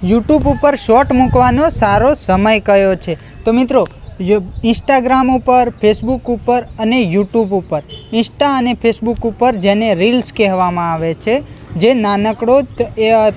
YouTube ઉપર short મૂકવાનો સારો સમય કયો છે? તો મિત્રો ઇન્સ્ટાગ્રામ ઉપર, ફેસબુક ઉપર અને યુટ્યુબ ઉપર, ઇન્સ્ટા અને ફેસબુક ઉપર જેને રીલ્સ કહેવામાં આવે છે, જે નાનકડો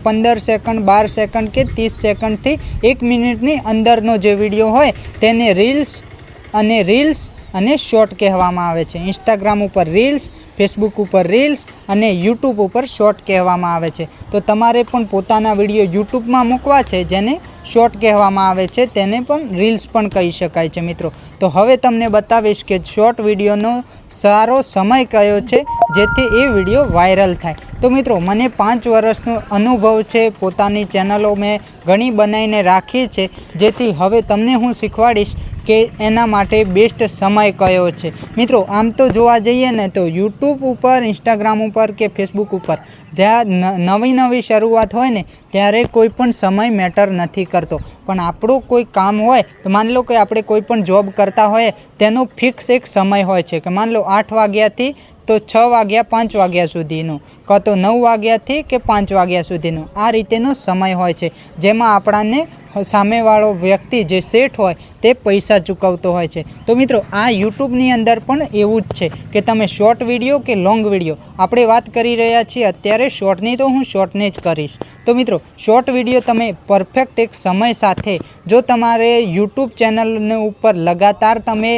15 સેકન્ડ, 12 સેકન્ડ કે 30 સેકન્ડથી 1 મિનિટની અંદરનો જે વિડીયો હોય તેને રીલ્સ અને શોર્ટ કહેવામાં આવે છે. ઇન્સ્ટાગ્રામ ઉપર રીલ્સ, ફેસબુક ઉપર રીલ્સ અને યુટ્યુબ ઉપર શોર્ટ કહેવામાં આવે છે. તો તમારે પણ પોતાના વિડીયો યુટ્યુબમાં મૂકવા છે, જેને શોર્ટ કહેવામાં આવે છે, તેને પણ રીલ્સ પણ કહી શકાય છે મિત્રો. તો હવે તમને બતાવીશ કે શોર્ટ વિડીયોનો સારો સમય કયો છે જેથી એ વિડીયો વાયરલ થાય. તો મિત્રો મને 5 વર્ષનો અનુભવ છે, પોતાની ચેનલો મેં ઘણી બનાવીને રાખી છે, જેથી હવે તમને હું શીખવાડીશ કે એના માટે બેસ્ટ સમય કયો છે. મિત્રો આમ તો જોવા જઈએ ને તો યુટ્યુબ ઉપર, ઇન્સ્ટાગ્રામ ઉપર કે ફેસબુક ઉપર જ્યાં નવી શરૂઆત હોય ને ત્યારે કોઈ પણ સમય મેટર નથી કરતો. પણ આપણું કોઈ કામ હોય તો માની લો કે આપણે કોઈ પણ જોબ કરતા હોઈએ તેનો ફિક્સ એક સમય હોય છે કે માની લો 8 વાગ્યાથી તો 6 વાગ્યા 5 વાગ્યા સુધીનું, કાં તો 9 વાગ્યાથી કે 5 વાગ્યા સુધીનું, આ રીતેનો સમય હોય છે જેમાં આપણાને સામેવાળો વ્યક્તિ જે સેટ હોય તે પૈસા ચૂકવતો હોય છે. તો મિત્રો આ યુટ્યુબની અંદર પણ એવું જ છે કે તમે શોર્ટ વિડીયો કે લોંગ વિડીયો, આપણે વાત કરી રહ્યા છીએ અત્યારે શોર્ટની, તો હું શોર્ટની જ કરીશ. તો મિત્રો શોર્ટ વિડીયો તમે પરફેક્ટ એક સમય સાથે, જો તમારે યુટ્યુબ ચેનલને ઉપર લગાતાર તમે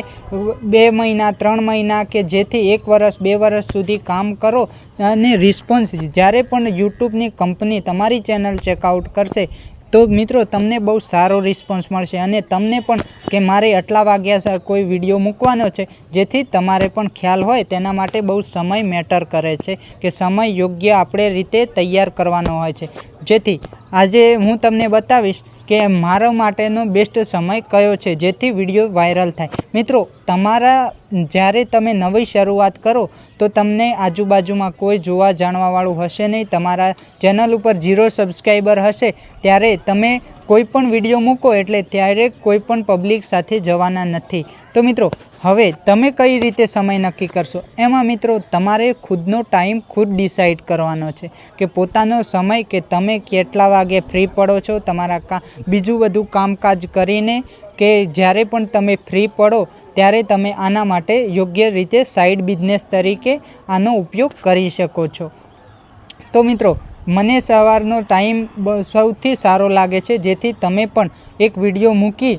2 મહિના 3 મહિના કે જેથી 1 વર્ષ 2 વર્ષ સુધી કામ કરો અને રિસ્પોન્સ જ્યારે પણ યુટ્યુબની કંપની તમારી ચેનલ ચેકઆઉટ કરશે તો મિત્રો તમને બહુ સારો રિસ્પોન્સ મળશે અને તમને પણ કે મારે આટલા વાગ્યા કોઈ વિડીયો મૂકવાનો છે, જેથી તમારે પણ ખ્યાલ હોય. તેના માટે બહુ સમય મેટર કરે છે કે સમય યોગ્ય આપણે રીતે તૈયાર કરવાનો હોય છે. જેથી આજે હું તમને બતાવીશ કે મારા માટેનો બેસ્ટ સમય કયો છે જેથી વિડીયો વાયરલ થાય. મિત્રો તમારા જ્યારે તમે નવી શરૂઆત કરો તો તમને આજુબાજુમાં કોઈ જોવા જાણવાવાળું હશે નહીં, તમારા ચેનલ ઉપર 0 સબસ્ક્રાઈબર હશે ત્યારે તમે કોઈ પણ વિડીયો મૂકો એટલે ત્યારે કોઈ પણ પબ્લિક સાથે જવાના નથી. તો મિત્રો હવે તમે કઈ રીતે સમય નક્કી કરશો? એમાં મિત્રો તમારે ખુદનો ટાઈમ ખુદ ડિસાઈડ કરવાનો છે કે પોતાનો સમય, કે તમે કેટલા વાગે ફ્રી પડો છો તમારા બીજું બધું કામકાજ કરીને, કે જ્યારે પણ તમે ફ્રી પડો ત્યારે તમે આના માટે યોગ્ય રીતે સાઈડ બિઝનેસ તરીકે આનો ઉપયોગ કરી શકો છો. તો મિત્રો મને સવારનો ટાઈમ સૌથી સારો લાગે છે, જેથી તમે પણ એક વિડીયો મૂકી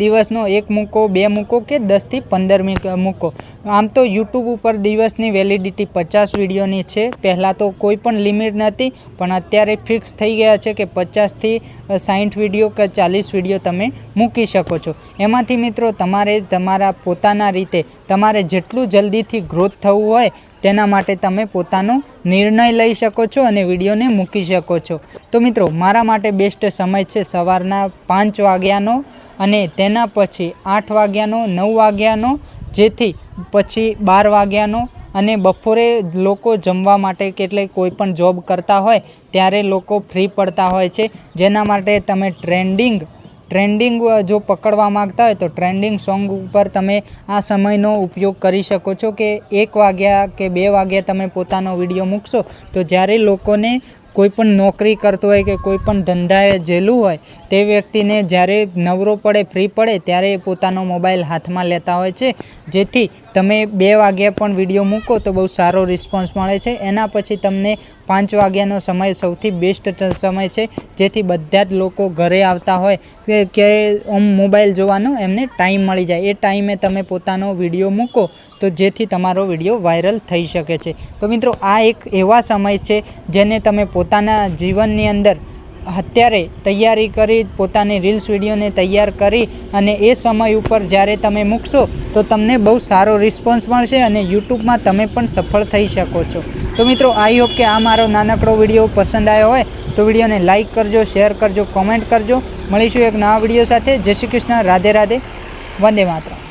દિવસનો 1 મૂકો, 2 મૂકો કે 10 થી 15 મિનિટ મૂકો. આમ તો યુટ્યુબ ઉપર દિવસની વેલિડિટી 50 વિડીયોની છે. પહેલાં તો કોઈ પણ લિમિટ નથી, પણ અત્યારે ફિક્સ થઈ ગયા છે કે 50 થી 60 વિડીયો કે 40 વિડીયો તમે મૂકી શકો છો. એમાંથી મિત્રો તમારે તમારા પોતાના રીતે તમારે જેટલું જલ્દીથી ગ્રોથ થવું હોય તેના માટે તમે પોતાનો નિર્ણય લઈ શકો છો અને વિડીયોને મૂકી શકો છો. તો મિત્રો મારા માટે બેસ્ટ સમય છે સવારના 5 વાગ્યાનો અને તેના પછી 8 વાગ્યાનો, 9 વાગ્યાનો, જેથી પછી 12 વાગ્યાનો અને બપોરે લોકો જમવા માટે એટલે કોઈ પણ જોબ કરતા હોય ત્યારે લોકો ફ્રી પડતા હોય છે, જેના માટે તમે ટ્રેન્ડિંગ જો પકડવા માગતા હોય તો ટ્રેન્ડિંગ સોંગ ઉપર તમે આ સમયનો ઉપયોગ કરી શકો છો કે 1 વાગ્યા કે 2 વાગ્યા તમે પોતાનો વિડીયો મૂકશો તો જ્યારે લોકોને કોઈ પણ નોકરી કરતો હોય કે કોઈ પણ ધંધાએ જેલું હોય તે વ્યક્તિને જ્યારે નવરો પડે, ફ્રી પડે ત્યારે પોતાનો મોબાઈલ હાથમાં લેતા હોય છે, જેથી તમે 2 વાગ્યા પણ વિડીયો મૂકો તો બહુ સારો રિસ્પોન્સ મળે છે. એના પછી તમને 5 વાગ્યાનો સમય સૌથી બેસ્ટ સમય છે, જેથી બધા જ લોકો ઘરે આવતા હોય કે મોબાઈલ જોવાનો એમને ટાઈમ મળી જાય. એ ટાઈમે તમે પોતાનો વિડીયો મૂકો તો જેથી તમારો વિડીયો વાયરલ થઈ શકે છે. તો મિત્રો આ એક એવા સમય છે જેને તમે પોતાના જીવનની અંદર અત્યારે તૈયારી કરી, પોતાની રીલ્સ વિડીયોને તૈયાર કરી અને એ સમય ઉપર જ્યારે તમે મૂકશો તો તમને બહુ સારો રિસ્પોન્સ મળશે અને યુટ્યુબમાં તમે પણ સફળ થઈ શકો છો. તો મિત્રો આઈ હોપ કે આ મારો નાનકડો વિડીયો પસંદ આવ્યો હોય તો વિડીયોને લાઇક કરજો, શેર કરજો, કોમેન્ટ કરજો. મળીશું એક નવા વિડીયો સાથે. જય શ્રી કૃષ્ણ, રાધે રાધે, વંદે માતરમ.